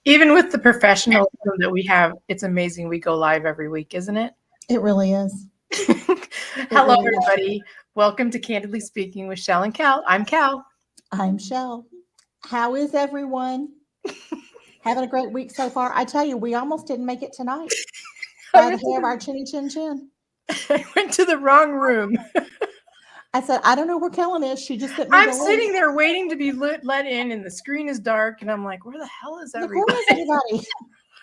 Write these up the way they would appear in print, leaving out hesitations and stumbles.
Even with the professionalism that we have, it's amazing we go live every week, isn't it? It really is. Hello, everybody. Welcome to Candidly Speaking with Chelle and Kelle. I'm Kelle. I'm Chelle. How is everyone? Having a great week so far. I tell you, we almost didn't make it tonight. By the hair of our chinny chin chin. I went to the wrong room. I said, I don't know where Kellen is. She just sent me I'm sitting there waiting to be let in, and the screen is dark, and I'm like, where the hell is everybody? Where is everybody?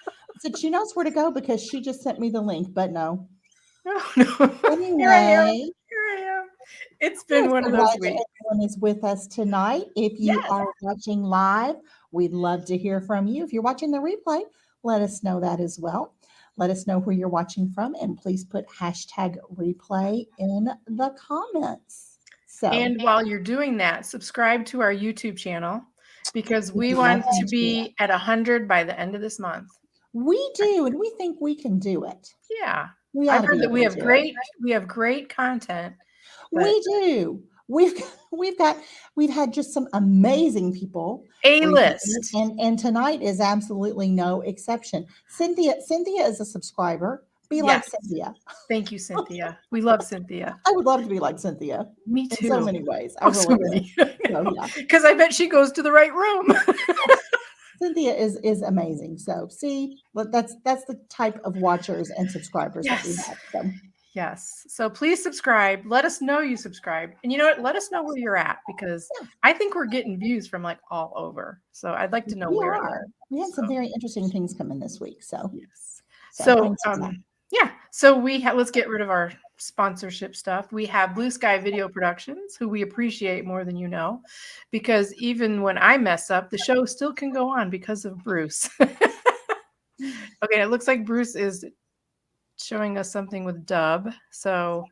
I said, she knows where to go because she just sent me the link, but no. No. Anyway. Here I am. It's been one of those weeks. Everyone is with us tonight. If you are watching live, we'd love to hear from you. If you're watching the replay, let us know that as well. Let us know where you're watching from, and please put #replay in the comments. And while you're doing that, subscribe to our YouTube channel because we want to be at 100 by the end of this month. We do, and we think we can do it. Yeah. I've heard that we have great content. We do. We've had just some amazing people. A-list. And tonight is absolutely no exception. Cynthia is a subscriber. Be like Cynthia. Thank you, Cynthia. We love Cynthia. I would love to be like Cynthia. Me too. In so many ways. Because I bet she goes to the right room. Cynthia is amazing. So see, that's the type of watchers and subscribers that we have. So. Yes. So please subscribe. Let us know you subscribe. And you know what? Let us know where you're at because I think we're getting views from like all over. So I'd like to know where. We had some very interesting things come in this week. So yes. So let's get rid of our sponsorship stuff. We have Blue Sky Video Productions, who we appreciate more than you know, because even when I mess up, the show still can go on because of Bruce. Okay, it looks like Bruce is showing us something with Dub. So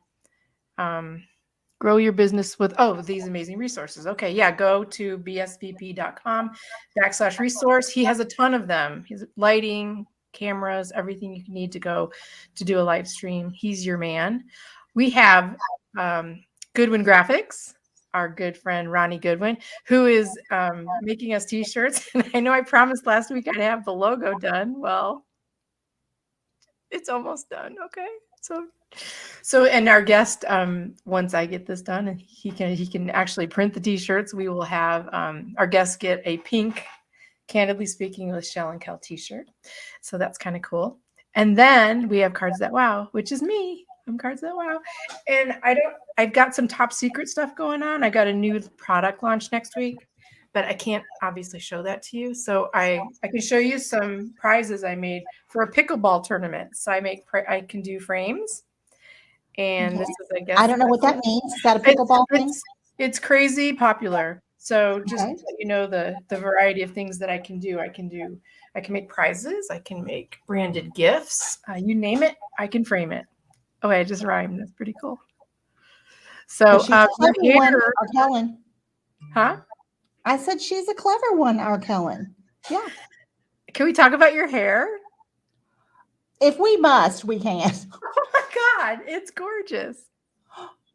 grow your business with these amazing resources. Okay, yeah, go to bspp.com/resource. He has a ton of them. He's lighting, cameras, everything you need to go to do a live stream. He's your man. We have Goodwin Graphics, our good friend Ronnie Goodwin, who is making us t-shirts. And I know I promised last week I'd have the logo done. Well, it's almost done. Okay. So and our guest, once I get this done and he can actually print the t-shirts, we will have our guests get a pink Candidly Speaking with Chelle and Kelle t-shirt. So that's kind of cool. And then we have Cards That Wow, which is me. I'm Cards That Wow. And I've got some top secret stuff going on. I got a new product launch next week, but I can't obviously show that to you. So I can show you some prizes I made for a pickleball tournament. So I can do frames. And this is, I guess. I don't know what that means. Is that a pickleball thing? It's crazy popular. So just you know the variety of things that I can do. I can make prizes. I can make branded gifts. You name it, I can frame it. Oh, I just rhymed. That's pretty cool. So Kellen. Huh? I said she's a clever one, our Kellen. Yeah. Can we talk about your hair? If we must, we can. Oh my God, it's gorgeous.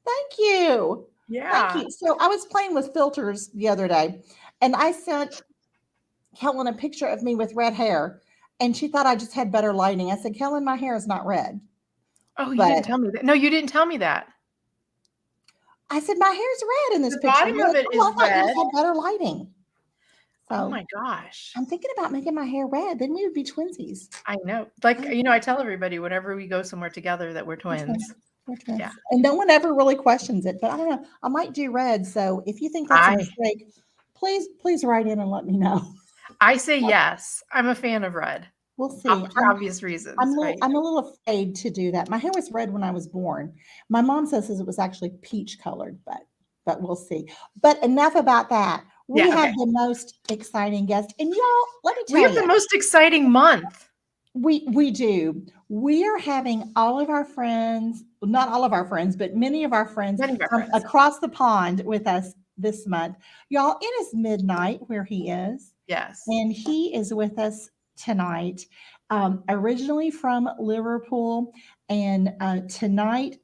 Thank you. Yeah. Thank you. So I was playing with filters the other day, and I sent Kellen a picture of me with red hair, and she thought I just had better lighting. I said, Kellen, my hair is not red. Oh, you didn't tell me that. No, you didn't tell me that. I said, my hair's red in this picture. The bottom of it is red. You had better lighting. So oh my gosh. I'm thinking about making my hair red. Then we would be twinsies. I know. Like, I tell everybody whenever we go somewhere together that we're twins. Yeah. And no one ever really questions it, but I don't know. I might do red. So if you think that's a mistake, please write in and let me know. I say yes. I'm a fan of red. We'll see. For obvious reasons. I'm a little afraid to do that. My hair was red when I was born. My mom says it was actually peach colored, but we'll see. But enough about that. We have the most exciting guest. And y'all, let me tell you. We have the most exciting month. We do. We are having all of our friends, not all of our friends, but many of our friends across the pond with us this month. Y'all, it is midnight where he is. Yes. And he is with us tonight, originally from Liverpool. And tonight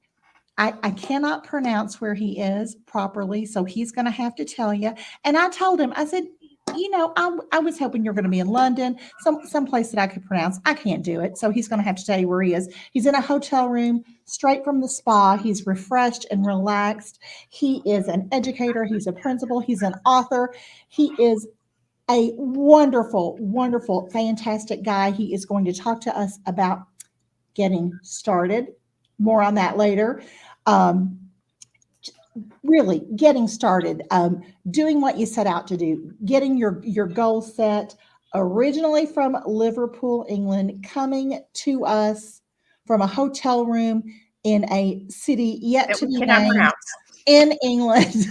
I cannot pronounce where he is properly, so he's going to have to tell you. And I told him, I said, I was hoping you're going to be in London, some place that I could pronounce. I can't do it, so he's going to have to tell you where he is. He's in a hotel room, straight from the spa. He's refreshed and relaxed. He is an educator. He's a principal. He's an author. He is a wonderful, wonderful, fantastic guy. He is going to talk to us about getting started. More on that later. Um, really getting started, doing what you set out to do, getting your goals set. Originally from Liverpool, England, coming to us from a hotel room in a city yet That to we be cannot named pronounce. in England.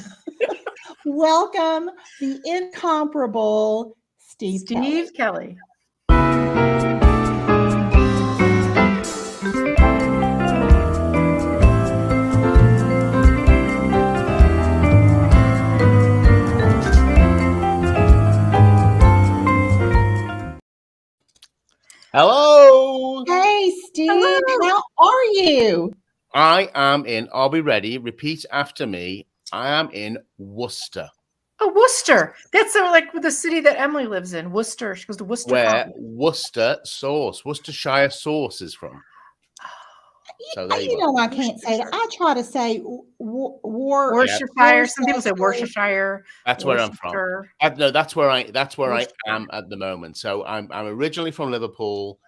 Welcome the incomparable Steve Kelle. Steve Kelle. Hello. Hey, Steve. Hello. How are you? I am in, I'll be ready. Repeat after me. I am in Worcester. Oh, Worcester. That's like the city that Emily lives in. Worcester. She goes to Worcester. Where College. Worcester sauce, Worcestershire sauce is from. So there you I can't say that. I try to say Worcestershire. Some people say Worcestershire. That's where I'm from. No, that's where I am at the moment. So I'm originally from Liverpool.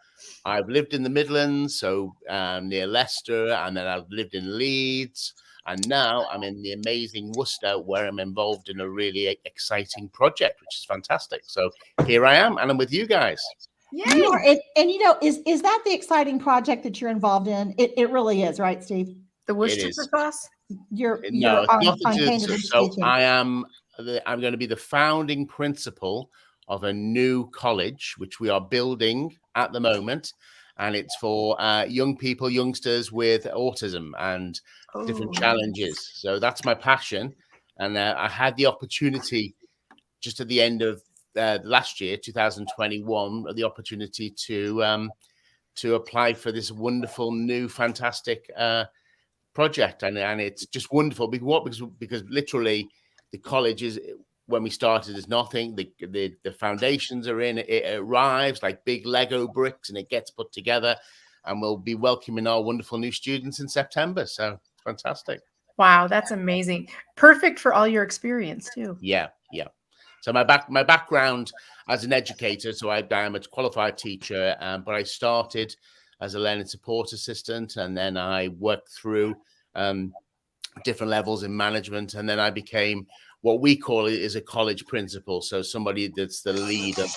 I've lived in the Midlands, so near Leicester, and then I've lived in Leeds, and now I'm in the amazing Worcester, where I'm involved in a really exciting project, which is fantastic. So here I am, and I'm with you guys. Yeah, is that the exciting project that you're involved in? It really is, right, Steve? The Worcestershire sauce. You're nothing on to Candidly do. So Speaking. I'm going to be the founding principal of a new college, which we are building at the moment. And it's for young people, youngsters with autism and different challenges. So that's my passion. And I had the opportunity just at the end of last year, 2021, the opportunity to apply for this wonderful, new, fantastic project. And it's just wonderful. Because literally the college is, when we started, is nothing. The foundations are in. It arrives like big Lego bricks, and it gets put together. And we'll be welcoming our wonderful new students in September. So fantastic! Wow, that's amazing. Perfect for all your experience too. Yeah. So my background as an educator. So I am a qualified teacher, but I started as a learning support assistant, and then I worked through different levels in management, and then I became what we call it is a college principal. So somebody that's the lead of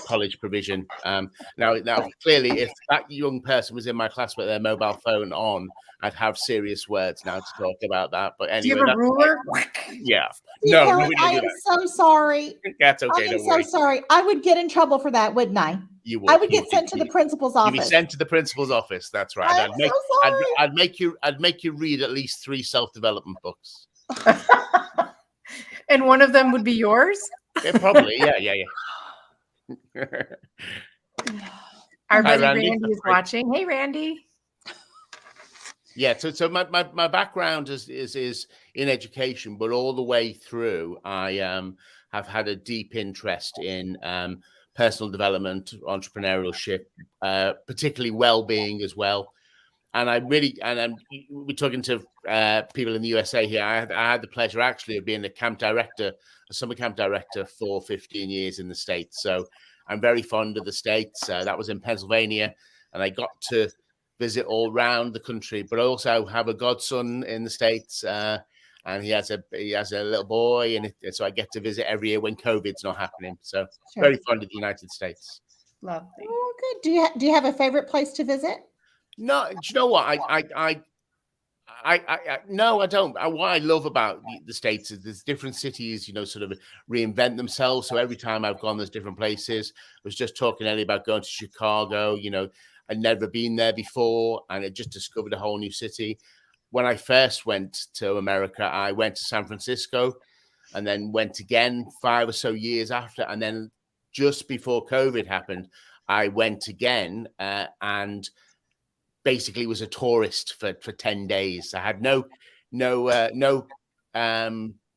college provision. Now, clearly, if that young person was in my class with their mobile phone on, I'd have serious words now to talk about that. But anyway, do you have a ruler? Yeah. No, I am so sorry. That's okay. I am so sorry. I would get in trouble for that, wouldn't I? You would. I would get sent to the principal's office. You'd be sent to the principal's office. That's right. I'm so sorry. I'd make you read at least 3 self-development books. And one of them would be yours? Yeah, probably. Yeah. Our buddy Randy is watching. Hey, Randy. Yeah, so my background is in education, but all the way through, I have had a deep interest in personal development, entrepreneurship, particularly well-being as well. And we're talking to people in the USA here. I had the pleasure actually of being a summer camp director for 15 years in the States. So I'm very fond of the States. That was in Pennsylvania, and I got to visit all around the country. But I also have a godson in the States, and he has a little boy, and so I get to visit every year when COVID's not happening. So very fond of the United States. Lovely. Oh, good. Do you have a favorite place to visit? No, do you know what? No, I don't. What I love about the States is there's different cities, sort of reinvent themselves. So every time I've gone, there's different places. I was just talking earlier about going to Chicago. I'd never been there before, and I just discovered a whole new city. When I first went to America, I went to San Francisco, and then went again 5 or so years after. And then just before COVID happened, I went again, and basically was a tourist for 10 days. I had no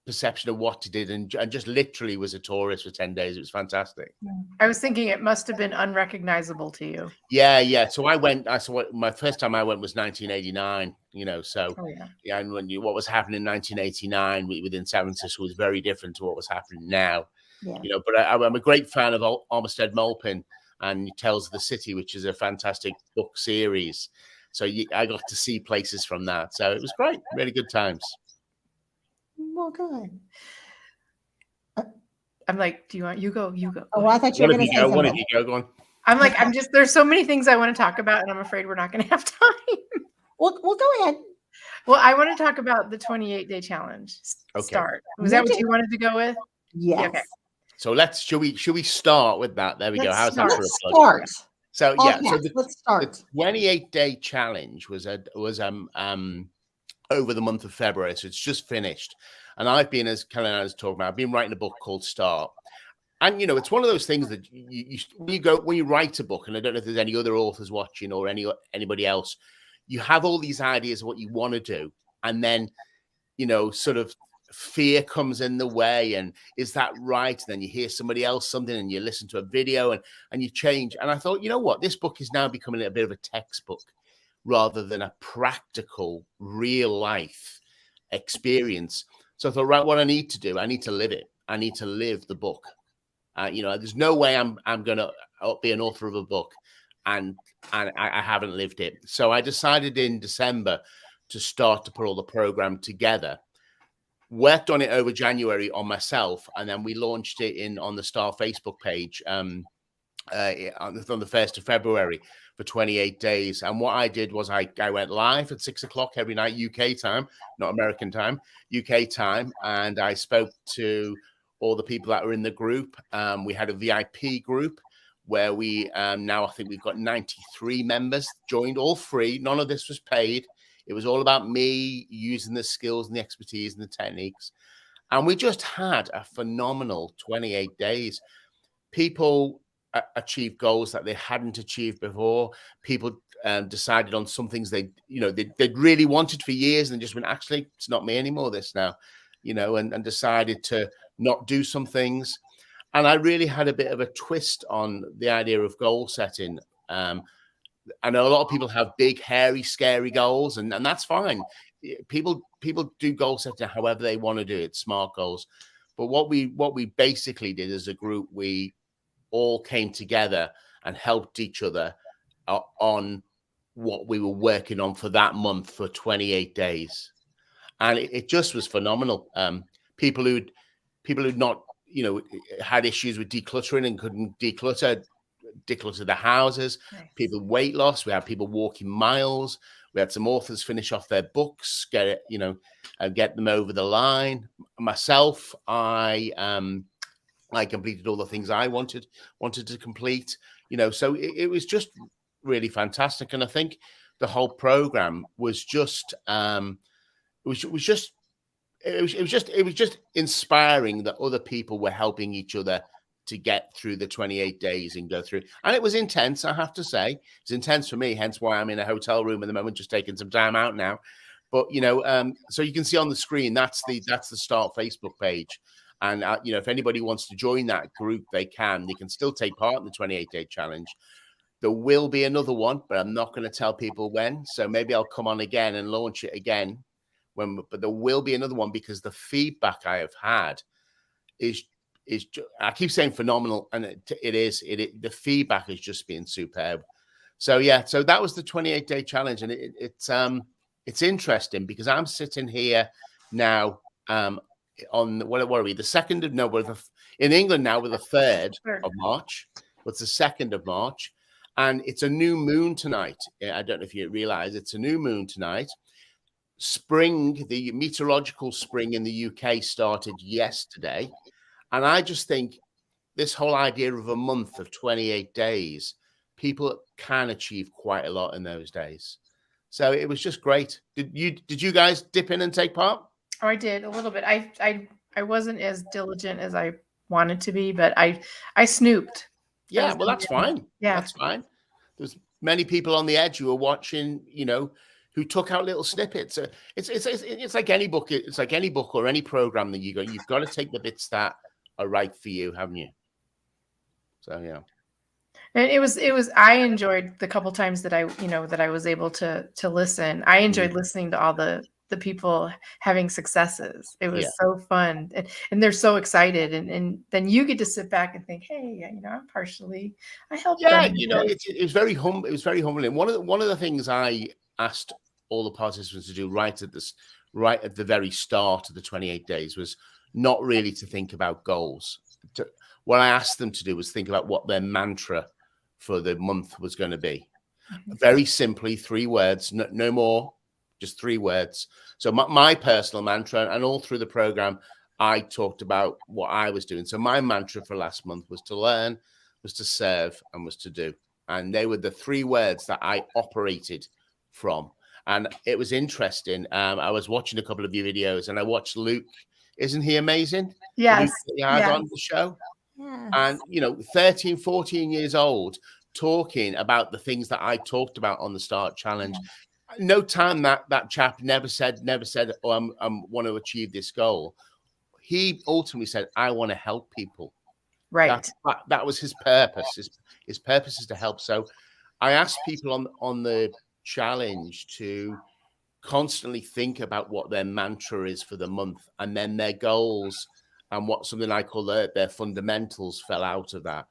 perception of what to do, and just literally was a tourist for 10 days. It was fantastic. I was thinking it must have been unrecognizable to you. Yeah. So my first time I went was 1989, so and what was happening in 1989 within San Francisco was very different to what was happening now. But I'm a great fan of Armistead Maupin and Tales of the City, which is a fantastic book series. So I got to see places from that. So it was great. Really good times. Well, good. I'm like, do you go? Oh, I thought you were going to say something. One of you go on. I'm like, there's so many things I want to talk about, and I'm afraid we're not going to have time. Well, go ahead. Well, I want to talk about the 28-day challenge start. Was that what you wanted to go with? Yes. Yeah, okay. So should we start with that? There we go. How's that for a start? So let's start. The 28-day challenge was over the month of February, so it's just finished. And I've been, as Kellen and I was talking about, I've been writing a book called Start. And it's one of those things that when you write a book, and I don't know if there's any other authors watching or anybody else, you have all these ideas of what you want to do, and then sort of fear comes in the way, and is that right? And then you hear somebody else something, and you listen to a video, and you change. And I thought, what, this book is now becoming a bit of a textbook rather than a practical, real life experience. So I thought, right, what I need to do, I need to live it. I need to live the book. There's no way I'm going to be an author of a book and I haven't lived it. So I decided in December to start to put all the program together. Worked on it over January on myself, and then we launched it on the Star Facebook page on the 1st of February for 28 days. And what I did was I went live at 6 o'clock every night, UK time, not American time, UK time. And I spoke to all the people that were in the group. We had a VIP group where we now I think we've got 93 members joined, all free. None of this was paid. It was all about me using the skills and the expertise and the techniques. And we just had a phenomenal 28 days. People achieved goals that they hadn't achieved before. People decided on some things they'd really wanted for years and just went, actually, it's not me anymore, this now, and decided to not do some things. And I really had a bit of a twist on the idea of goal setting. I know a lot of people have big, hairy, scary goals, and that's fine. People do goal setting however they want to do it, smart goals. But what we basically did as a group, we all came together and helped each other on what we were working on for that month for 28 days. And it just was phenomenal. People who'd not, had issues with decluttering and couldn't declutter the houses. Nice. People weight loss. We had people walking miles. We had some authors finish off their books, get them over the line. Myself, I completed all the things I wanted to complete. So it was just really fantastic. And I think the whole program was just it was just inspiring that other people were helping each other to get through the 28 days and go through. And it was intense, I have to say. It's intense for me, hence why I'm in a hotel room at the moment, just taking some time out now. But, so you can see on the screen, that's the Start Facebook page. And, if anybody wants to join that group, they can. They can still take part in the 28-day challenge. There will be another one, but I'm not going to tell people when. So maybe I'll come on again and launch it again. But there will be another one, because the feedback I have had is I keep saying phenomenal, and it is. The feedback has just been superb. So yeah, so that was the 28-day challenge, and it's interesting because I'm sitting here now on what are we? The 2nd of in England now, we're the 3rd of March. It's the 2nd of March, and it's a new moon tonight. I don't know if you realize it's a new moon tonight. Spring, the meteorological spring in the UK started yesterday. And I just think this whole idea of a month of 28 days, people can achieve quite a lot in those days. So it was just great. Did you guys dip in and take part? Oh, I did a little bit. I wasn't as diligent as I wanted to be, but I snooped. Yeah, well, that's fine. Yeah, that's fine. many people on the edge who are watching, who took out little snippets. It's like any book. It's like any book or any program that you've got to take the bits that are right for you, haven't you? So yeah. And it was I enjoyed the couple times that I was able to listen. I enjoyed listening to all the people having successes. It was so fun, and they're so excited, and then you get to sit back and think, hey, I helped them. It was very humble. It was very humbling. One of the things I asked all the participants to do right at the very start of the 28 days was not really to think about goals. What I asked them to do was think about what their mantra for the month was going to be. Very simply, 3 words, no more, just 3 words. So my personal mantra, and all through the program, I talked about what I was doing. So my mantra for last month was to learn, was to serve, and was to do. And they were the 3 words that I operated from. And it was interesting. I was watching a couple of your videos, and I watched Luke. Isn't he amazing? Yes. Luke that you had on the show. Yes. And, 13, 14 years old, talking about the things that I talked about on the Start Challenge. No time that chap never said, oh, I want to achieve this goal. He ultimately said, I want to help people. Right. That was his purpose. His purpose is to help. So I asked people on the challenge to constantly think about what their mantra is for the month, and then their goals and what something I call their fundamentals fell out of that.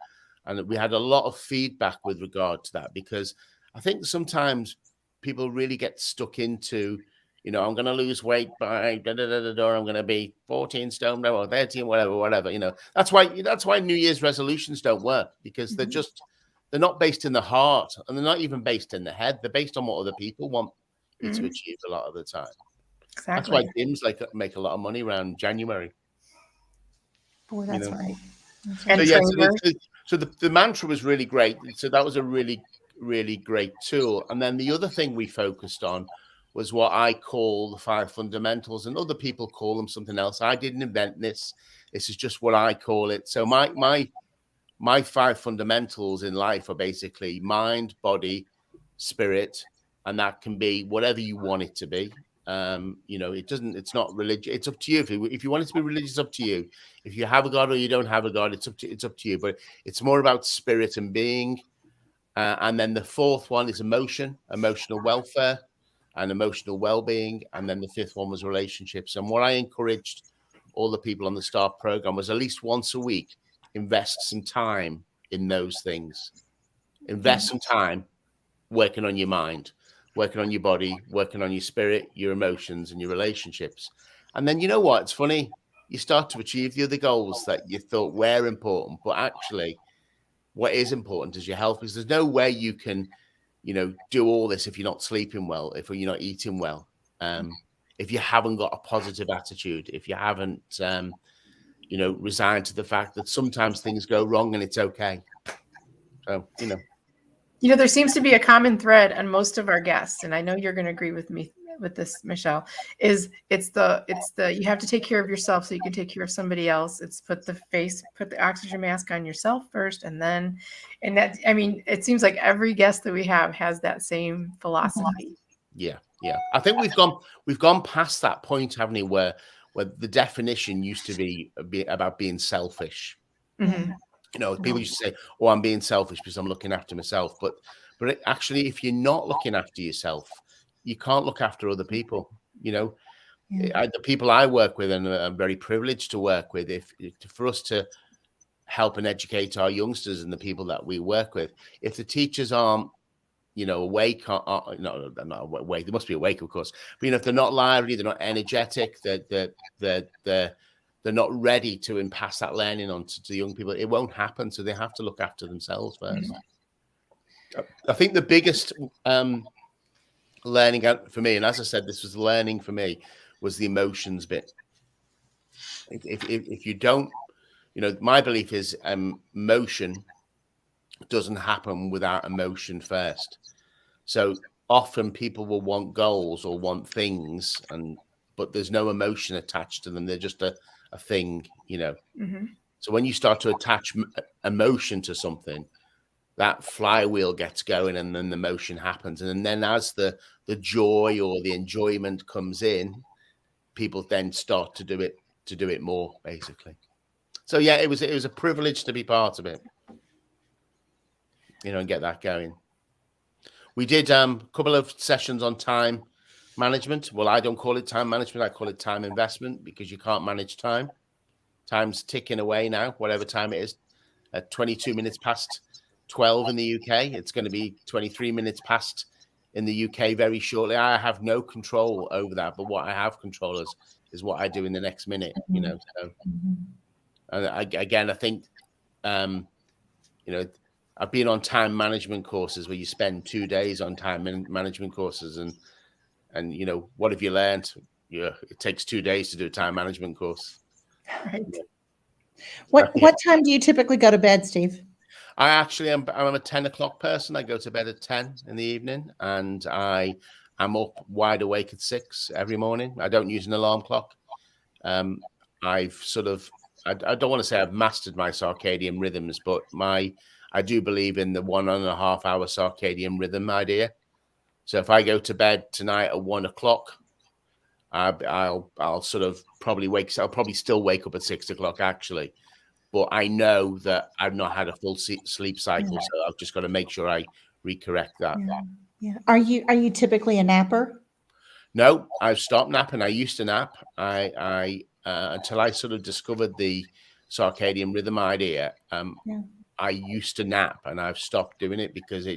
And we had a lot of feedback with regard to that, because I think sometimes people really get stuck into, I'm going to lose weight by I'm going to be 14 stone or 13, whatever. That's why New Year's resolutions don't work, because they're not based in the heart, and they're not even based in the head. They're based on what other people want you to achieve a lot of the time. Exactly. That's why gyms make a lot of money around January. Boy, that's right. So the mantra was really great. So that was a really, really great tool. And then the other thing we focused on was what I call the 5 fundamentals, and other people call them something else. I didn't invent this. This is just what I call it. So my 5 fundamentals in life are basically mind, body, spirit, and that can be whatever you want it to be. It's not religious. It's up to you. If you want it to be religious, it's up to you. If you have a God or you don't have a God, it's up to you. But it's more about spirit and being. And then the 4th one is emotional welfare and emotional well-being. And then the 5th one was relationships. And what I encouraged all the people on the STAR program was at least once a week, invest some time in those things. Invest some time working on your mind, working on your body, working on your spirit, your emotions, and your relationships. And then, you know what? It's funny. You start to achieve the other goals that you thought were important, but actually what is important is your health, because there's no way you can, do all this if you're not sleeping well, if you're not eating well, if you haven't got a positive attitude, if you haven't, resigned to the fact that sometimes things go wrong and it's okay. So, there seems to be a common thread on most of our guests, and I know you're going to agree with me with this, Michelle, it's the you have to take care of yourself so you can take care of somebody else. It's put the oxygen mask on yourself first, and that, it seems like every guest that we have has that same philosophy. Yeah. I think we've gone past that point, haven't we, where the definition used to be about being selfish. Mm-hmm. People used to say, "Oh, I'm being selfish because I'm looking after myself." But actually, if you're not looking after yourself, you can't look after other people. The people I work with, and I'm very privileged to work with, for us to help and educate our youngsters and the people that we work with, if the teachers aren't, awake, they're not awake. They must be awake, of course. But if they're not lively, they're not energetic, they're not ready to impass that learning on to the young people, it won't happen. So they have to look after themselves first. Mm-hmm. I think the biggest learning out for me, and as I said, this was learning for me, was the emotions bit. If you don't, my belief is emotion doesn't happen without emotion first. So often people will want goals or want things, but there's no emotion attached to them. They're just a thing, Mm-hmm. So when you start to attach emotion to something, that flywheel gets going, and then the motion happens. And then as the joy or the enjoyment comes in, people then start to do it more, basically. So yeah, it was a privilege to be part of it, and get that going. We did a couple of sessions on time management. Well, I don't call it time management. I call it time investment, because you can't manage time. Time's ticking away now, whatever time it is. At 22 minutes past 12 in the UK. It's going to be 23 minutes past in the UK very shortly. I have no control over that, but what I have control is what I do in the next minute, So, and I think, I've been on time management courses where you spend 2 days on time management courses, and what have you learned? Yeah, it takes 2 days to do a time management course. Right. What time do you typically go to bed, Steve? I'm a 10 o'clock person. I go to bed at 10 in the evening, and I am up wide awake at 6 every morning. I don't use an alarm clock. I've sort of, I don't want to say I've mastered my circadian rhythms, but I do believe in the 1.5 hour circadian rhythm idea. So if I go to bed tonight at 1 o'clock, I'll sort of I'll probably still wake up at 6 o'clock actually, but I know that I've not had a full sleep cycle, so I've just got to make sure I recorrect that. Yeah. Are you typically a napper? No, I've stopped napping. I used to nap. I until I sort of discovered the circadian rhythm idea. I used to nap, and I've stopped doing it because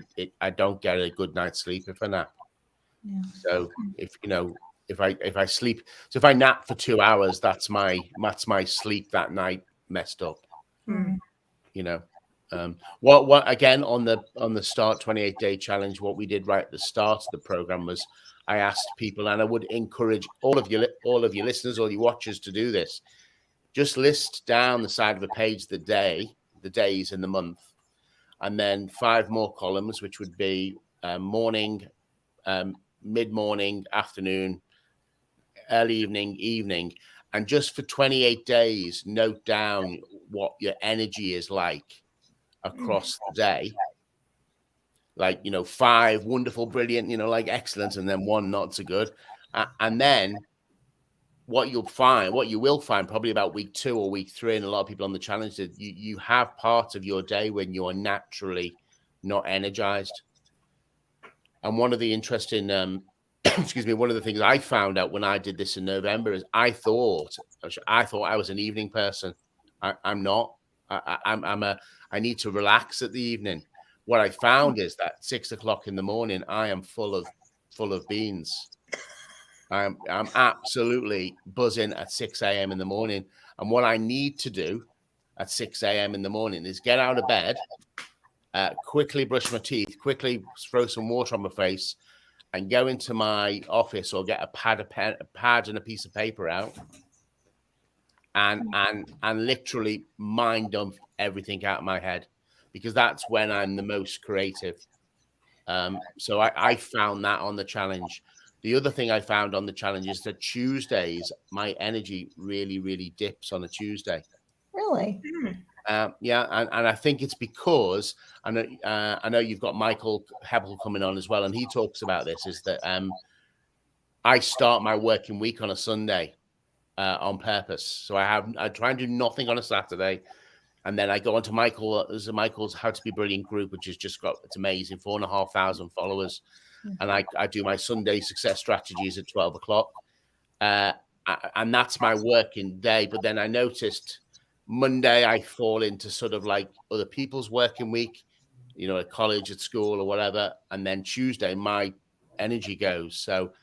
I don't get a good night's sleep if I nap. Yeah. So if I sleep, so if I nap for 2 hours, that's my sleep that night messed up. What again on the start 28-day challenge, what we did right at the start of the program was I asked people, and I would encourage all of you listeners, all you watchers, to do this. Just list down the side of a page the days in the month, and then 5 more columns, which would be morning, mid-morning, afternoon, early evening, and just for 28 days, note down what your energy is like across the day. Like, 5 wonderful, brilliant, like excellent, and then 1 not so good. And then what you will find probably about week 2 or week 3, and a lot of people on the challenge, that you have parts of your day when you are naturally not energized. And one of the interesting, one of the things I found out when I did this in November is I thought I was an evening person. I'm not. I need to relax at the evening. What I found is that 6 o'clock in the morning, I am full of beans. I'm absolutely buzzing at 6 a.m. in the morning. And what I need to do at 6 a.m. in the morning is get out of bed, quickly brush my teeth, quickly throw some water on my face, and go into my office or get a pad and a piece of paper out, and literally mind dump everything out of my head, because that's when I'm the most creative. So I found that on the challenge. The other thing I found on the challenge is that Tuesdays, my energy really, really dips on a Tuesday. Really? Yeah, and I think it's because I know you've got Michael Heppel coming on as well, and he talks about this, is that I start my working week on a Sunday on purpose. So I try and do nothing on a Saturday, and then I go on to Michael's How to Be Brilliant group, which has just got, it's amazing, 4,500 followers. And I do my Sunday success strategies at 12 o'clock. And that's my working day. But then I noticed Monday I fall into sort of like other people's working week, at college, at school, or whatever. And then Tuesday, my energy goes. So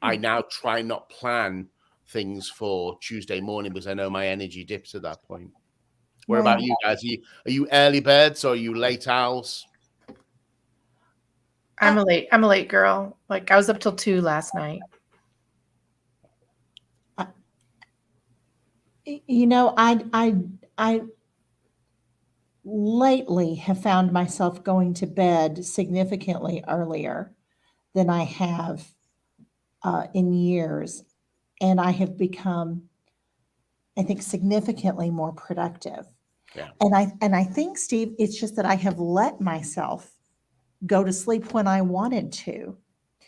I now try not plan things for Tuesday morning, because I know my energy dips at that point. What about you guys? Are you early birds, or are you late owls? I'm a late girl. Like, I was up till 2 last night. I lately have found myself going to bed significantly earlier than I have in years, and I have become, I think, significantly more productive. Yeah. And I think, Steve, it's just that I have let myself go to sleep when I wanted to.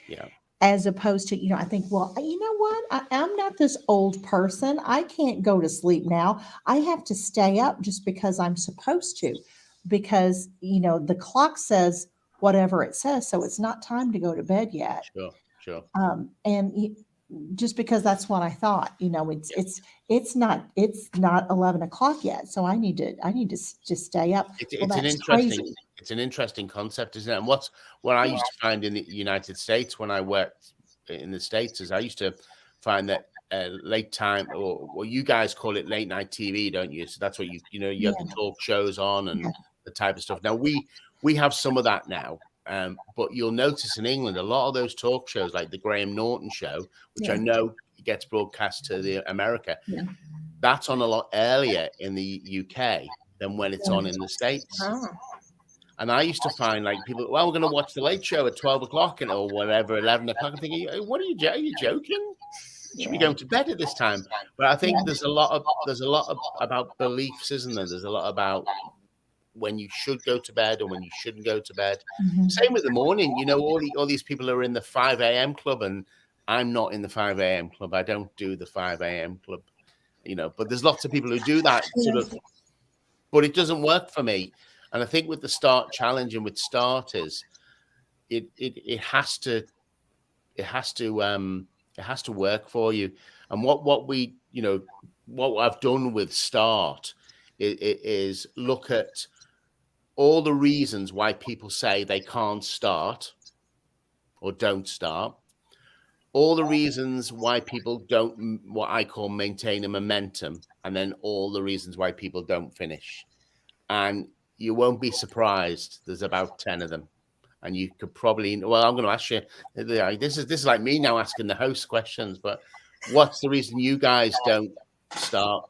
Yeah. As opposed to, I think, well, you know what? I'm not this old person. I can't go to sleep now. I have to stay up just because I'm supposed to, because, the clock says whatever it says. So it's not time to go to bed yet. Sure. Sure. And just because that's what I thought, Yeah. it's not 11 o'clock yet. So I need to just stay up. Well, It's that's crazy. an interesting concept, isn't it? And what I used to find in the United States when I worked in the States is I used to find that late time, or well, you guys call it late night TV, don't you? So that's what you Yeah, have the talk shows on and yeah, the type of stuff. Now we have some of that now. But you'll notice in England, a lot of those talk shows, like the Graham Norton show, which I yeah, know gets broadcast to the America, yeah. that's on a lot earlier in the UK than when it's on in the States. Oh. And I used to find like people, well, we're going to watch the Late Show at 12 o'clock or whatever, 11 o'clock. I'm thinking, what are you joking? Should be Yeah. going to bed at this time. But I think there's a lot of about beliefs, isn't there? There's a lot about when you should go to bed or when you shouldn't go to bed. Mhm. Same with the morning. All these people are in the 5 a.m. club, and I'm not in the 5 a.m. club. I don't do the 5 a.m. club, but there's lots of people who do that sort of, but it doesn't work for me. And I think with the Start Challenge and with starters, it has to work for you. And what I've done with Start is look at all the reasons why people say they can't start or don't start, all the reasons why people don't, what I call maintain a momentum, and then all the reasons why people don't finish. And you won't be surprised. There's about 10 of them. And you could probably, well, I'm going to ask you, this is like me now asking the host questions, but what's the reason you guys don't start?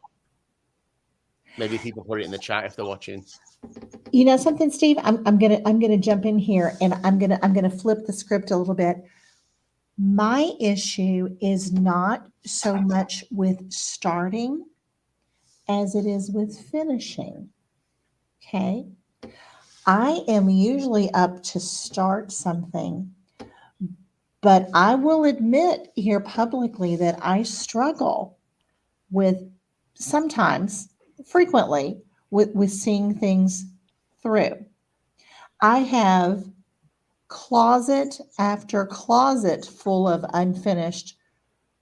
Maybe people put it in the chat if they're watching. You know something, Steve? I'm gonna jump in here, and I'm gonna flip the script a little bit. My issue is not so much with starting as it is with finishing. Okay. I am usually up to start something, but I will admit here publicly that I struggle with sometimes, frequently, with seeing things through. I have closet after closet full of unfinished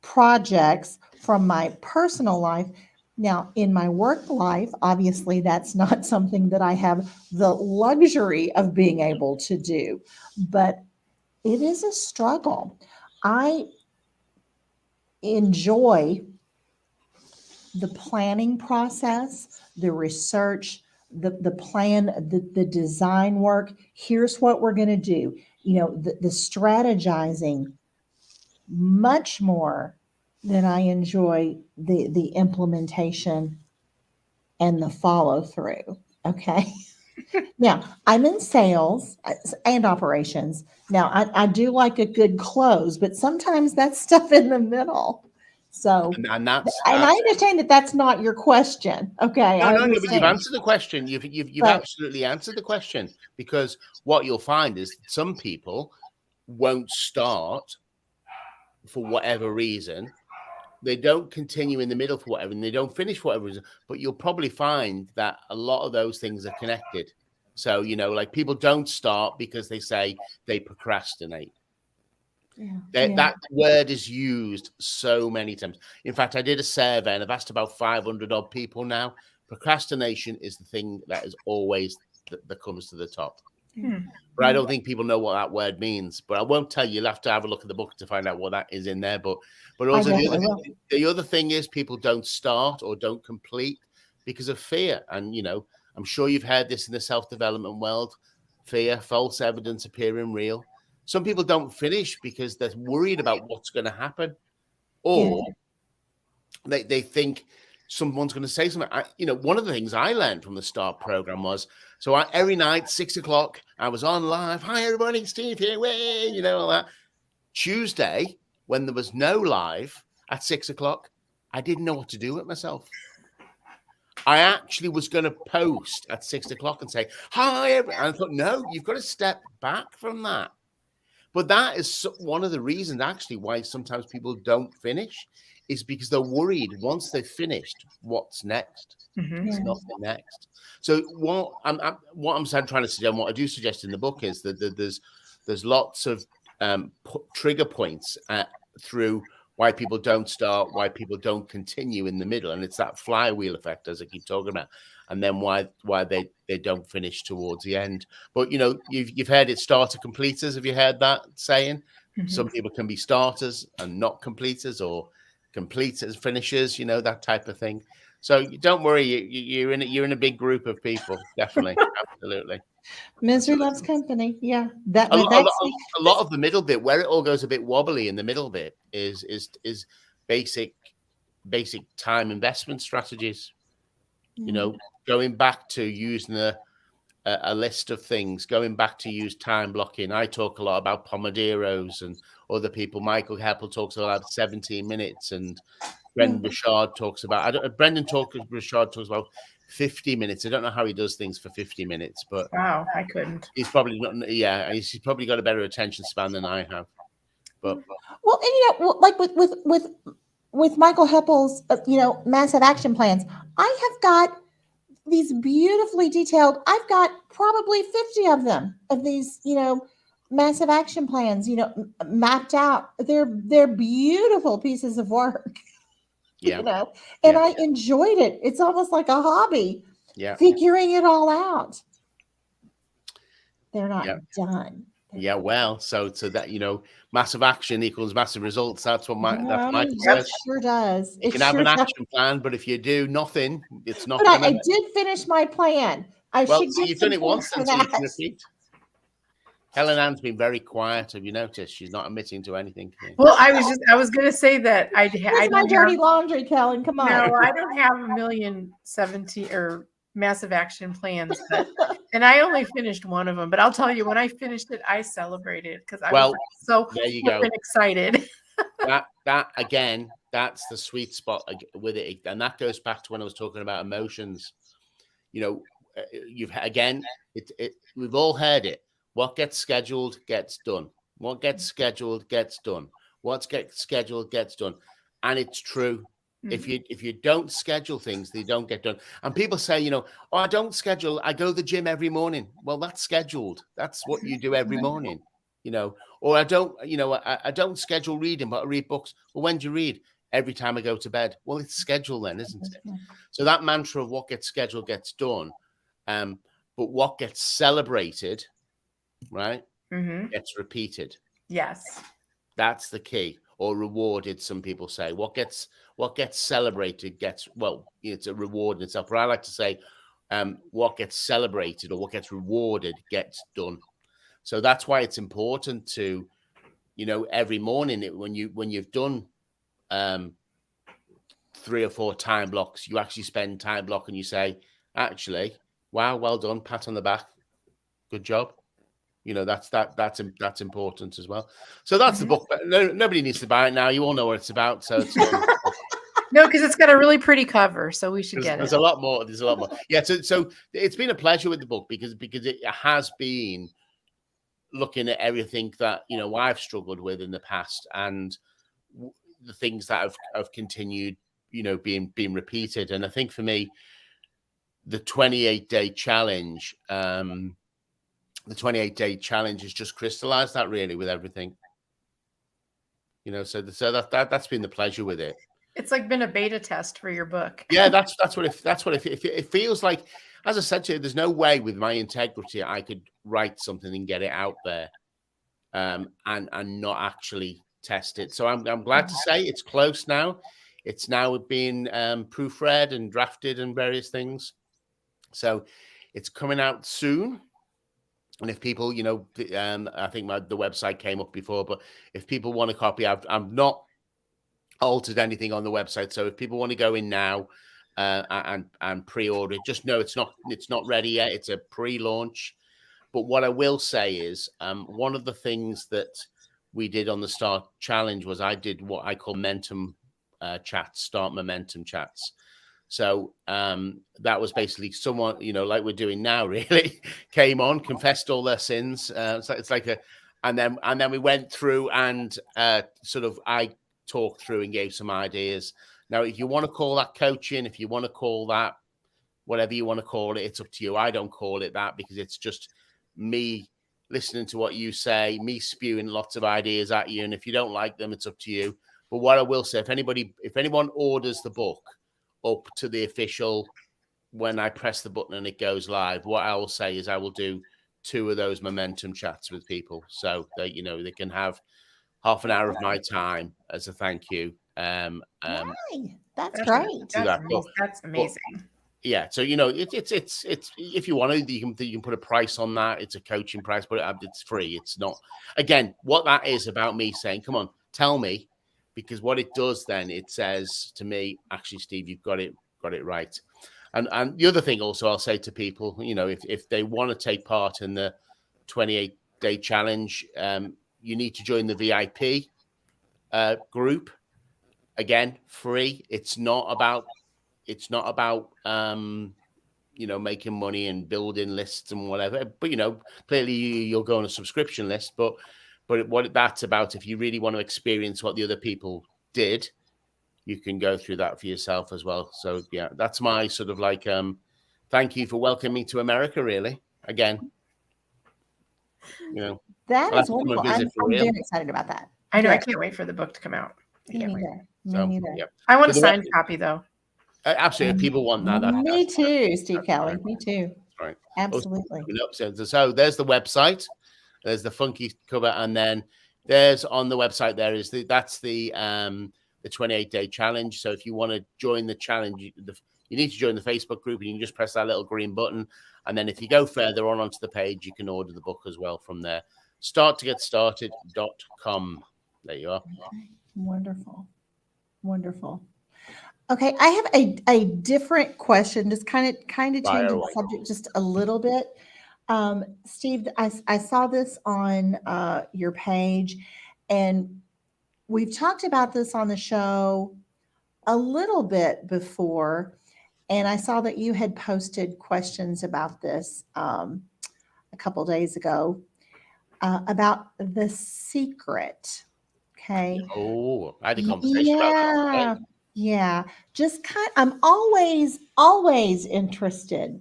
projects from my personal life. Now, in my work life, obviously, that's not something that I have the luxury of being able to do, but it is a struggle. I enjoy the planning process, the research, the plan, the design work. Here's what we're going to do. The strategizing much more than I enjoy the implementation and the follow through. Okay. Now, I'm in sales and operations. Now, I do like a good close, but sometimes that's stuff in the middle. So, And that's and I understand that that's not your question. Okay. no, but you've answered the question. You've But absolutely answered the question, because what you'll find is some people won't start for whatever reason. They don't continue in the middle for whatever, and they don't finish for whatever reason. But you'll probably find that a lot of those things are connected. So, like people don't start because they say they procrastinate. That word is used so many times. In fact, I did a survey and I've asked about 500 odd people now. Procrastination is the thing that is always that comes to the top. But I don't think people know what that word means. But I won't tell you. You'll have to have a look at the book to find out what that is in there. But also the other thing is people don't start or don't complete because of fear. And, I'm sure you've heard this in the self-development world. Fear, false evidence appearing real. Some people don't finish because they're worried about what's going to happen. Or they think someone's going to say something. One of the things I learned from the START program was, every night, 6 o'clock, I was on live. Hi, everybody, Steve here. Way, all that. Tuesday, when there was no live at 6 o'clock, I didn't know what to do with myself. I actually was going to post at 6 o'clock and say, hi, everyone. And I thought, no, you've got to step back from that. But that is one of the reasons, actually, why sometimes people don't finish, is because they're worried once they've finished, what's next? Mm-hmm. There's nothing next. So what I'm trying to suggest, what I do suggest in the book is that there's lots of trigger points through why people don't start, why people don't continue in the middle, and it's that flywheel effect, as I keep talking about, and then why they don't finish towards the end. But you know, you've heard it, starter completers. Have you heard that saying? Mm-hmm. Some people can be starters and not completers, or completers finishers. You know, that type of thing. So don't worry, you're in a big group of people, definitely, absolutely. Misery loves company. Yeah, A lot of the middle bit, where it all goes a bit wobbly in the middle bit, is basic time investment strategies. You know, going back to using a list of things, going back to use time blocking. I talk a lot about Pomodoros, and other people. Michael Heppel talks about 17 minutes, and Brendan Burchard talks about. Burchard talks about 50 minutes. I don't know how he does things for 50 minutes, but wow, I couldn't. He's probably not. Yeah, he's probably got a better attention span than I have. But well, and you know, like with Michael Heppel's, massive action plans, I have got these beautifully detailed. I've got probably 50 of them, of these, massive action plans, mapped out. They're beautiful pieces of work. Yeah. And I enjoyed it. It's almost like a hobby. Yeah. Figuring it all out. They're not done. Yeah, well, so that, massive action equals massive results. That's what Michael says. Sure does. You can have an action plan, but if you do nothing, it's not. But I did finish my plan. You've done it once, and so you can repeat. Helen Ann's been very quiet. Have you noticed? She's not admitting to anything. Well, I was going to say that I my dirty laundry, Kellen. Come on. No, I don't have 1,017 or massive action plans, and I only finished one of them. But I'll tell you, when I finished it, I celebrated because I was so excited. that again, that's the sweet spot with it, and that goes back to when I was talking about emotions. We've all heard it. What gets scheduled gets done. What gets scheduled gets done. What gets scheduled gets done, and it's true. Mm-hmm. If you don't schedule things, they don't get done. And people say, I don't schedule. I go to the gym every morning. Well, that's scheduled. That's what you do every morning. Or I don't schedule reading, but I read books. Well, when do you read? Every time I go to bed. Well, it's scheduled then, isn't it? So that mantra of what gets scheduled gets done, but what gets celebrated, right, gets repeated. Yes, that's the key. Or rewarded, some people say. What gets celebrated gets, it's a reward in itself. But I like to say, what gets celebrated or what gets rewarded gets done. So that's why it's important to, every morning when you've done 3 or 4 time blocks, you actually spend time block and you say, actually, wow, well done, pat on the back, good job. That's important as well. So that's the book. But nobody needs to buy it now. You all know what it's about. So it's no, because it's got a really pretty cover, so we should get it. There's a lot more. Yeah. So it's been a pleasure with the book because it has been looking at everything that I've struggled with in the past and the things that have continued being repeated. And I think for me, the 28-day challenge. The 28-day challenge has just crystallized that really with everything, so that's been the pleasure with it. It's like been a beta test for your book. Yeah, that's what it feels like. As I said to you, there's no way with my integrity I could write something and get it out there, and not actually test it. So I'm glad to say it's close now. It's now being proofread and drafted and various things. So it's coming out soon. And if people, I think the website came up before, but if people want a copy, I've not altered anything on the website. So if people want to go in now and pre-order it, just know it's not ready yet. It's a pre-launch. But what I will say is one of the things that we did on the Start Challenge was I did what I call momentum chats, start momentum chats. So that was basically someone, like we're doing now, really came on, confessed all their sins. It's like and then we went through and sort of I talked through and gave some ideas. Now, if you want to call that coaching, if you want to call that whatever you want to call it, it's up to you. I don't call it that because it's just me listening to what you say, me spewing lots of ideas at you. And if you don't like them, it's up to you. But what I will say, if anyone orders the book up to the official, when I press the button and it goes live, what I will say is I will do 2 of those momentum chats with people. So that, they can have half an hour of my time as a thank you. Yay, that's great. That's amazing. Yeah, so it's if you want to, you can put a price on that. It's a coaching price, but it's free. It's not. Again, what that is about me saying, "Come on, tell me," because what it does then, it says to me, "Actually, Steve, you've got it right." And the other thing, also, I'll say to people, if they want to take part in the 28-day challenge, you need to join the VIP group. Again, free. It's not about making money and building lists and whatever. But clearly you'll go on a subscription list. But what that's about, if you really want to experience what the other people did, you can go through that for yourself as well. So yeah, that's my sort of like thank you for welcoming me to America. Really, again, that is wonderful. I'm very excited about that. I know. I can't wait for the book to come out. Me neither. Yep. I want a signed copy though. Absolutely, people want that. Me too, Steve Kelly. Me too. Right. Absolutely. So there's the website. There's the funky cover, and then there's on the website that's the 28-day challenge. So if you want to join the challenge, you need to join the Facebook group, and you can just press that little green button. And then if you go further onto the page, you can order the book as well from there. starttogetstarted.com. There you are. Okay. Wonderful. Okay, I have a different question, just kind of change the subject just a little bit. Steve, I saw this on your page, and we've talked about this on the show a little bit before, and I saw that you had posted questions about this a couple days ago about the secret. Okay. Oh, I had a conversation about that. Yeah. Just I'm always interested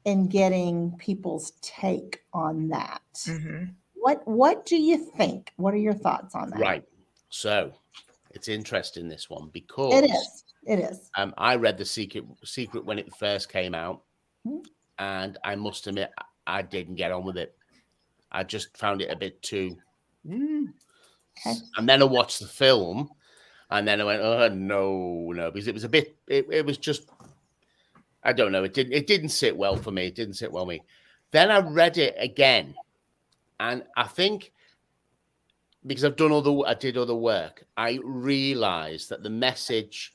in getting people's take on that. Mm-hmm. What do you think? What are your thoughts on that? Right. So it's interesting, this one, because it is. I read The Secret when it first came out, and I must admit I didn't get on with it. I just found it a bit too. Okay. And then I watched the film, and then I went, "Oh no," because it was a bit. It was just, I don't know. It didn't sit well for me. It didn't sit well with me. Then I read it again, and I think because I did other work, I realized that the message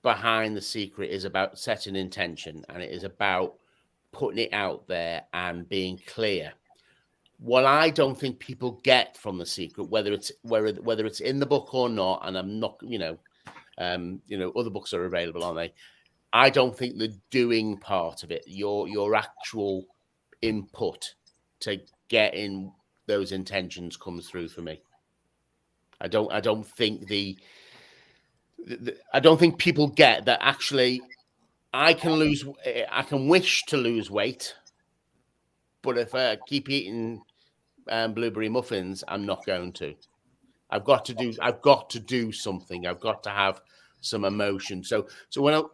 behind The Secret is about setting intention, and it is about putting it out there and being clear. What I don't think people get from The Secret, whether it's in the book or not, and I'm not, other books are available, aren't they? I don't think the doing part of it, your actual input to getting those intentions comes through for me. I don't think I don't think people get that actually I can wish to lose weight, but if I keep eating blueberry muffins, I'm not going to. I've got to do something. I've got to have some emotion. So when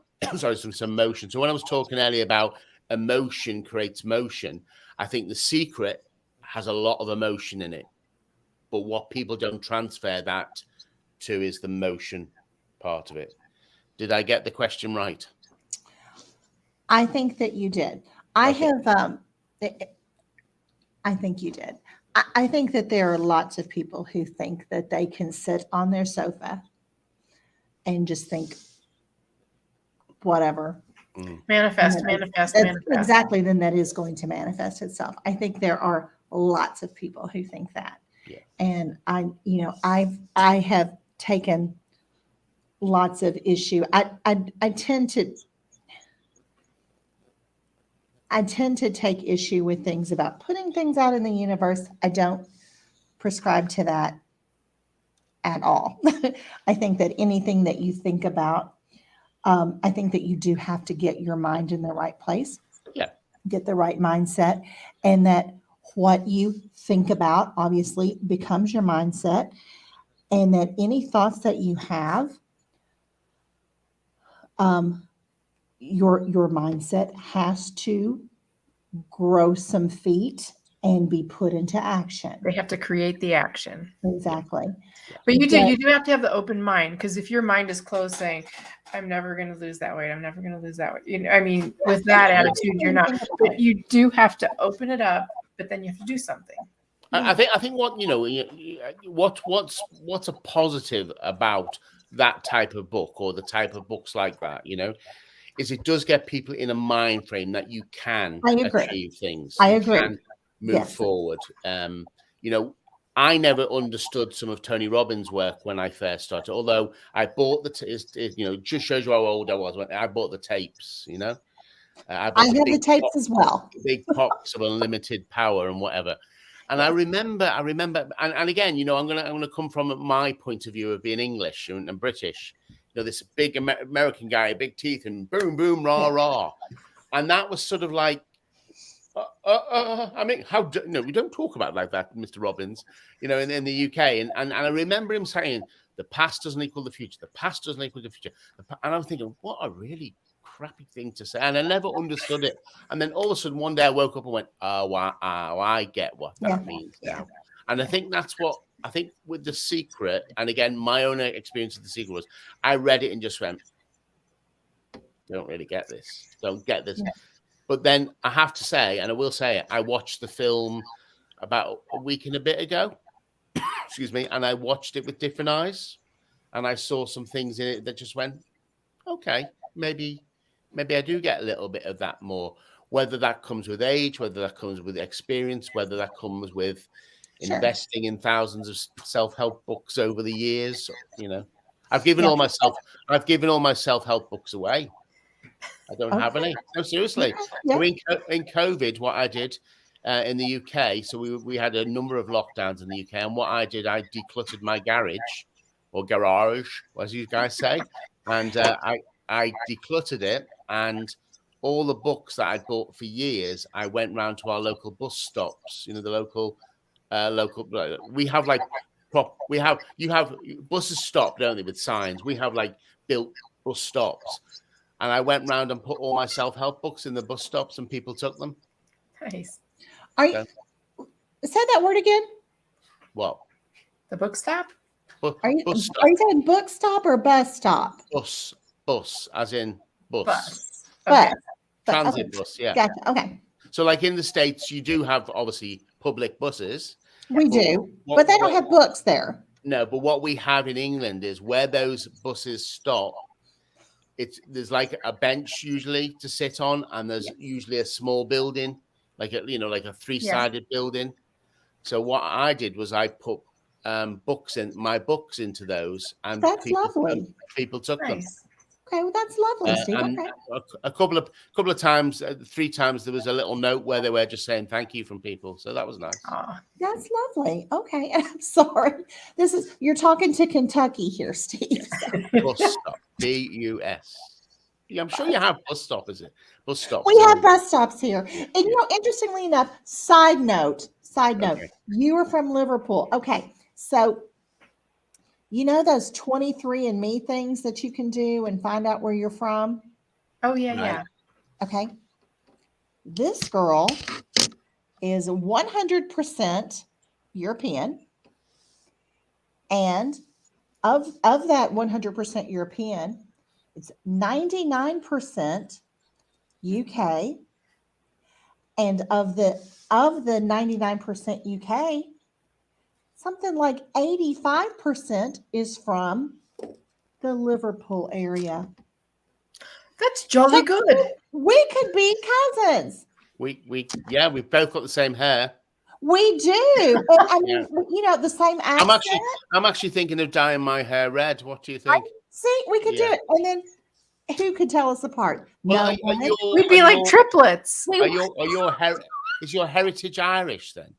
some emotion. So when I was talking earlier about emotion creates motion, I think The Secret has a lot of emotion in it. But what people don't transfer that to is the motion part of it. Did I get the question right? I think that you did. I think you did. I think that there are lots of people who think that they can sit on their sofa and just think whatever. Manifest. Exactly. Then that is going to manifest itself. I think there are lots of people who think that. Yeah. And I have taken lots of issue. I tend to I tend to take issue with things about putting things out in the universe. I don't prescribe to that at all. I think that anything that you think about, I think that you do have to get your mind in the right place, Yeah. get the right mindset, and that what you think about obviously becomes your mindset, and that any thoughts that you have, your mindset has to grow some feet and be put into action. They have to create the action. Exactly. But you do have to have the open mind, because if your mind is closed saying, I'm never going to lose that weight, I'm never going to lose that weight. You know, I mean, with that attitude, you're not. But you do have to open it up, but then you have to do something. I think what, what's a positive about that type of book, or the type of books like that, is it does get people in a mind frame that you can achieve things. I agree. You can move forward. I never understood some of Tony Robbins' work when I first started, although I bought just shows you how old I was when I bought the tapes, I have the tapes as well. Big box of unlimited power and whatever. And I remember, and again, I'm gonna come from my point of view of being English and British. This big American guy, big teeth, and boom, boom, rah, rah, and that was sort of like, I mean, we don't talk about it like that, Mr. Robbins, in the UK, and I remember him saying, the past doesn't equal the future. The past doesn't equal the future. And I'm thinking, what a really crappy thing to say. And I never understood it. And then all of a sudden, one day I woke up and went, I get what that means now. And I think that's what, with The Secret, and again, my own experience of The Secret was, I read it and just went, don't really get this. Don't get this. Yeah. But then I have to say, and I will say it, I watched the film about a week and a bit ago. Excuse me, and I watched it with different eyes, and I saw some things in it that just went, okay, maybe I do get a little bit of that more. Whether that comes with age, whether that comes with experience, whether that comes with investing in thousands of self-help books over the years. I've given all my self-help books away. I don't have any. No, seriously. Yeah. So in COVID, what I did in the UK, so we had a number of lockdowns in the UK, and what I did, I decluttered my garage, as you guys say, and I decluttered it, and all the books that I'd bought for years, I went round to our local bus stops. The local. We have you have buses stop, don't they, with signs? We have built bus stops. And I went round and put all my self-help books in the bus stops, and people took them. Nice. Say that word again. What? The book stop? Are you saying book stop or bus stop? Bus, as in bus. Bus. Okay. Transit bus, yeah. Gotcha. Okay. So in the States, you do have, obviously, public buses. We do, but they don't have books there. No, but what we have in England is where those buses stop, there's a bench usually to sit on, and there's usually a small building, like a three-sided building. So what I did was I put books into those, and that's lovely. People took them. Okay, well that's lovely, Steve. And a couple of times, 3 times, there was a little note where they were just saying thank you from people. So that was nice. That's lovely. Okay, I'm sorry. You're talking to Kentucky here, Steve. Bus stop. BUS. Yeah, I'm sure you have bus stop, is it? Bus stops. We have bus stops here. And interestingly enough, side note, okay. You are from Liverpool. Okay, so those 23andMe things that you can do and find out where you're from? Oh, yeah. Okay. This girl is 100% European. And of that 100% European, it's 99% UK. And of the 99% UK, something like 85% is from the Liverpool area. That's jolly good. We could be cousins. We've both got the same hair. We do. I mean, the same accent. I'm actually thinking of dyeing my hair red. What do you think? See, we could do it. And then Who could tell us apart? Well, No one. We'd be like triplets. is your heritage Irish then?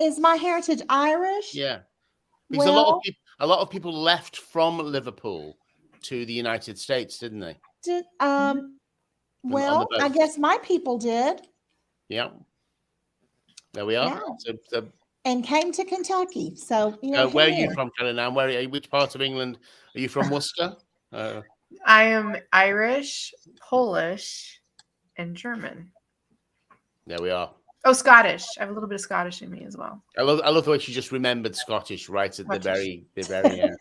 Is my heritage Irish? Yeah, because Well, a lot of people left from Liverpool to the United States, didn't they? did, On well, the I boat. guess my people did. Yeah, there we are. Yeah. So, And came to Kentucky. So, where are you here. from, Kellen? Now, which part of England are you from? Worcester. I am Irish, Polish, and German. There we are. Oh, Scottish. I have a little bit of Scottish in me as well. I love the way she just remembered Scottish right at the very end.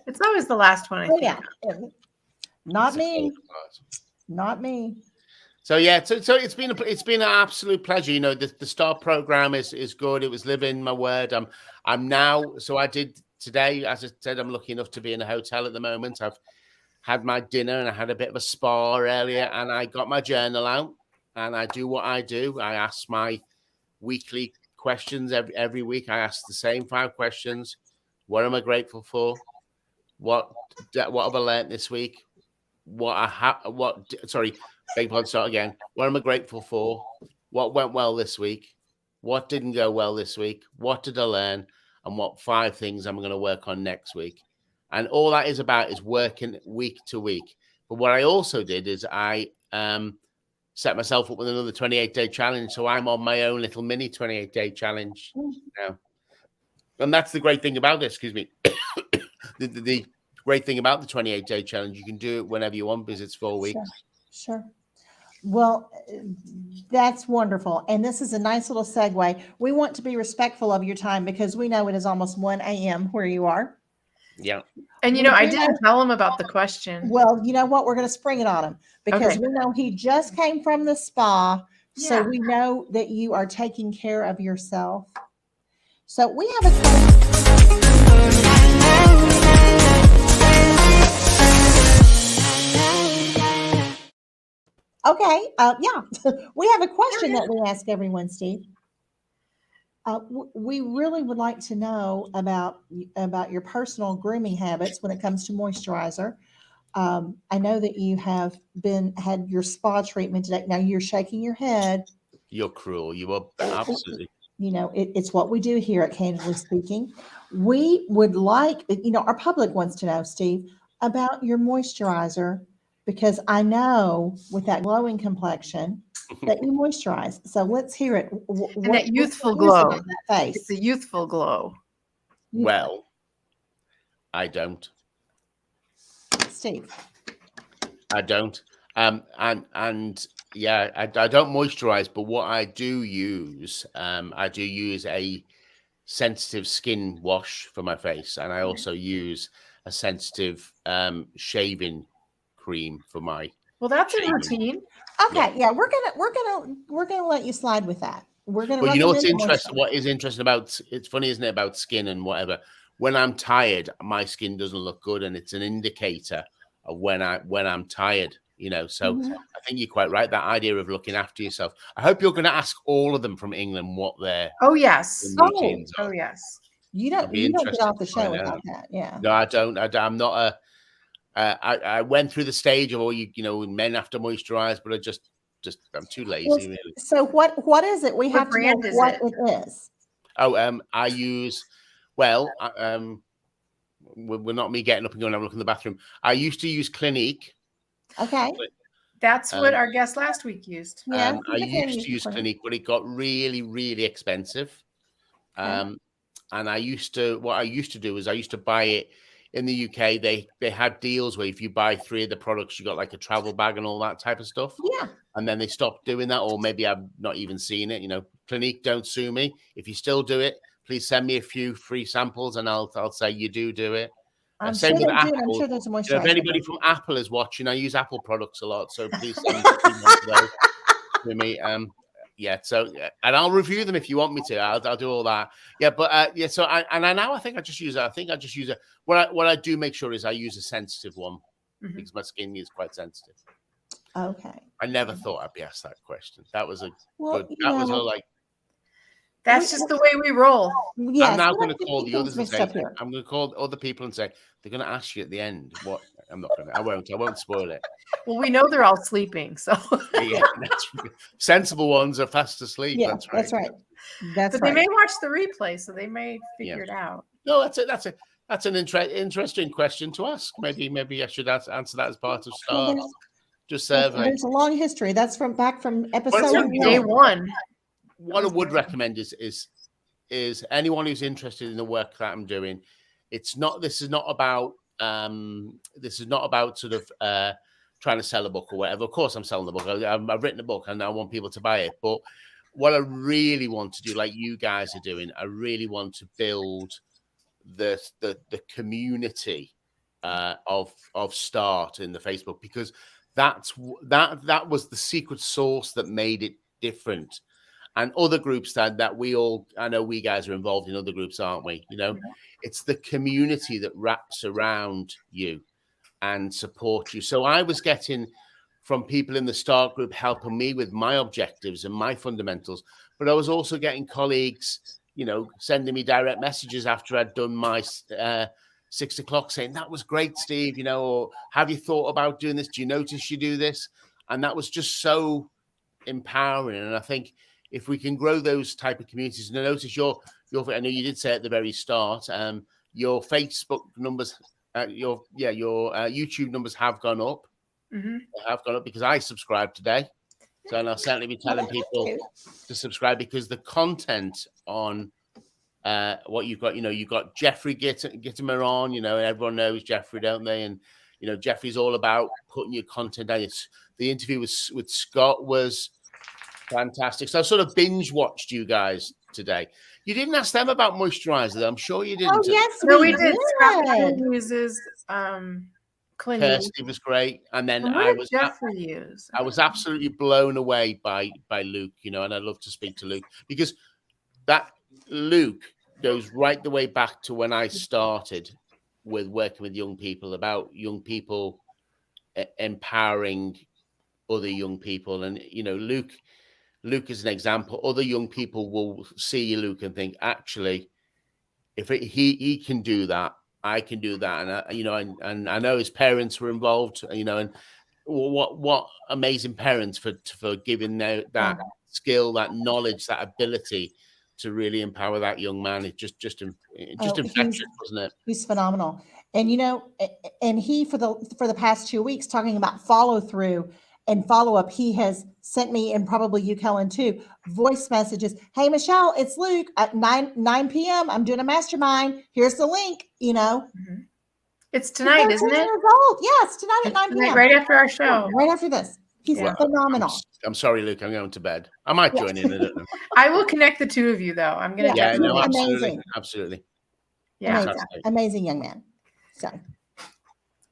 It's always the last one, I think. Yeah. Not me. Not me. So yeah, so it's been an absolute pleasure. You know, the STAR program is good. It was living my word. I'm now. So I did today, as I said, I'm lucky enough to be in a hotel at the moment. I've had my dinner and I had a bit of a spa earlier, and I got my journal out and I do what I do. I ask my weekly questions every week. I ask the same 5 questions. What am I grateful for? What have I learned this week? Beg pardon, start again. What am I grateful for? What went well this week? What didn't go well this week? What did I learn? And what 5 things I'm going to work on next week? And all that is about is working week to week. But what I also did is I set myself up with another 28-day challenge. So I'm on my own little mini 28-day challenge now. And that's the great thing about this. Excuse me. the great thing about the 28-day challenge, you can do it whenever you want because it's 4 weeks. Sure. Well, that's wonderful. And this is a nice little segue. We want to be respectful of your time because we know it is almost 1 a.m. where you are. Yeah. And, I didn't tell him about the question. Well, you know what? We're going to spring it on him because we know he just came from the spa. So we know that you are taking care of yourself. So we have a Okay. We have a question that we ask everyone, Steve. We really would like to know about your personal grooming habits when it comes to moisturizer. I know that you have had your spa treatment today. Now you're shaking your head. You're cruel. You are absolutely. It's what we do here at Candidly Speaking. We would like, our public wants to know, Steve, about your moisturizer, because I know with that glowing complexion that you moisturize. So let's hear it. And that youthful glow. That face? It's a youthful glow. Well, I don't. Steve. I don't. I don't moisturize, but what I do use a sensitive skin wash for my face, and I also use a sensitive shaving cream for my. Well, that's a routine. Okay, yeah, we're gonna let you slide with that. We're gonna. Well, you know what's interesting? What is interesting about it's funny, isn't it, about skin and whatever? When I'm tired, my skin doesn't look good, and it's an indicator of when I'm tired. So I think you're quite right. That idea of looking after yourself. I hope you're going to ask all of them from England what their routines are. Oh yes. You don't get off the show without that. Yeah. No, I don't. I'm not a. I went through the stage of men have to moisturize, but I'm too lazy. Well, really. So what is it? We have to know what it is. Oh, I use. Well, we're not me getting up and going to have a look in the bathroom. I used to use Clinique. Okay. That's what our guest last week used. Yeah. I used to use Clinique, but it got really, really expensive. And what I used to do is I used to buy it in the UK. They had deals where if you buy 3 of the products, you got like a travel bag and all that type of stuff. Yeah. And then they stopped doing that, or maybe I've not even seen it. Clinique, don't sue me. If you still do it, please send me a few free samples, and I'll say you do it. I'm same sure with Apple. I'm sure there's a moisturizer. If anybody from Apple is watching, I use Apple products a lot, so please send me those to me. So and I'll review them if you want me to. I'll do all that. Yeah, but So I think I just use a. What I do make sure is I use a sensitive one because my skin is quite sensitive. Okay. I never thought I'd be asked that question. That was a That's just the way we roll. Yes, I'm now we going don't to get call the things others and mixed say, up here. I'm going to call other people and say, they're going to ask you at the end what. I'm not going to. I won't spoil it. Well, we know they're all sleeping, so. Yeah, that's sensible ones are fast asleep. Yeah, That's right. that's right. That's But they right. may watch the replay, so they may figure it out. No, that's an interesting question to ask. Maybe I should answer that as part of Well, Start. Just survey. there's a long history. That's from episode Well, Day 1. What I would recommend is anyone who's interested in the work that I'm doing. This is not about sort of trying to sell a book or whatever. Of course, I'm selling the book. I've written a book and I want people to buy it. But what I really want to do, like you guys are doing, I really want to build the community of Start in the Facebook, because that was the secret sauce that made it different. And other groups that I know we guys are involved in other groups, aren't we? You know, it's the community that wraps around you and support you. So I was getting from people in the Start group helping me with my objectives and my fundamentals, but I was also getting colleagues, you know, sending me direct messages after I'd done my 6 o'clock saying, that was great, Steve, you know, or have you thought about doing this? Do you notice you do this? And that was just so empowering. And I think if we can grow those type of communities, and I notice I know you did say at the very start, your Facebook numbers, your YouTube numbers have gone up. Mm-hmm. They have gone up because I subscribed today. So I'll certainly be telling people to subscribe, because the content on what you've got, you know, you've got Jeffrey Gittimer on, you know, everyone knows Jeffrey, don't they? And, you know, Jeffrey's all about putting your content down. The interview with Scott was fantastic. So I sort of binge watched you guys today. You didn't ask them about moisturizer, though. I'm sure you didn't. Oh, yes, we did. Scott uses Kirsty was great. And then Jeffrey use? I was absolutely blown away by Luke, you know, and I'd love to speak to Luke, because that Luke goes right the way back to when I started with working with young people, about young people empowering other young people. And, you know, Luke is an example. Other young people will see Luke and think, actually, if he can do that, I can do that. And, you know, and I know his parents were involved, you know, and what amazing parents for giving that skill, that knowledge, that ability to really empower that young man. It's just infectious, wasn't it? He's phenomenal. And, you know, and he, for the past 2 weeks, talking about follow through and follow up, he has sent me, and probably you, Kellen, too, voice messages. Hey, Michelle, it's Luke at 9 p.m. I'm doing a mastermind. Here's the link, you know. Mm-hmm. It's tonight, isn't it? Yes, tonight at 9 p.m. Right after our show. Right after this. He's phenomenal. I'm sorry, Luke. I'm going to bed. I might join in. I don't know. I will connect the two of you, though. I'm going to. Yeah, no, amazing. Absolutely. Yeah, amazing young man. So.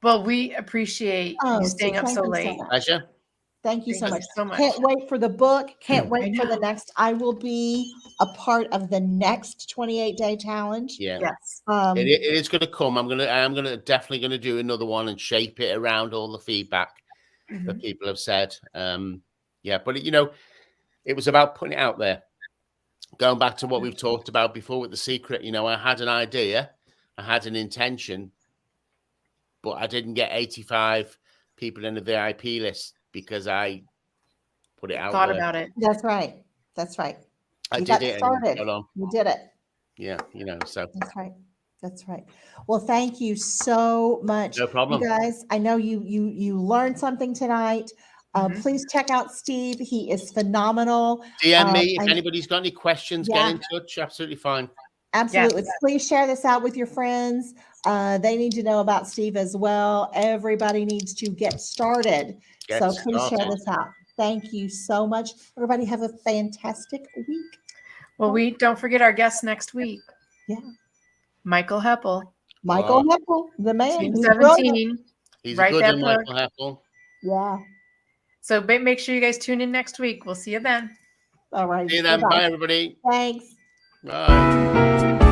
Well, we appreciate you staying up so late. Pleasure. Thank you so much. So much. Can't wait for the book. Can't wait for the next. I will be a part of the next 28-day challenge. Yeah. Yes. It is going to come. I'm definitely going to do another one and shape it around all the feedback that people have said. But you know, it was about putting it out there. Going back to what we've talked about before with The Secret, you know, I had an idea, I had an intention, but I didn't get 85 people in the VIP list because I put it out Thought there. about it. That's right. I did it. You did it. Yeah, you know, so. That's right. Well, thank you so much. No problem. You guys, I know you learned something tonight. Please check out Steve. He is phenomenal. DM me if anybody's got any questions. Get in touch. Absolutely fine. Absolutely. Yes. Please share this out with your friends. They need to know about Steve as well. Everybody needs to get started. Please share this out. Thank you so much. Everybody have a fantastic week. Well, we don't forget our guest next week. Yeah. Michael Heppel. Michael Heppel, the man. Team 17. He's a good one, Michael Heppel. Yeah. So make sure you guys tune in next week. We'll see you then. All right. See you then. Bye, everybody. Thanks. Bye.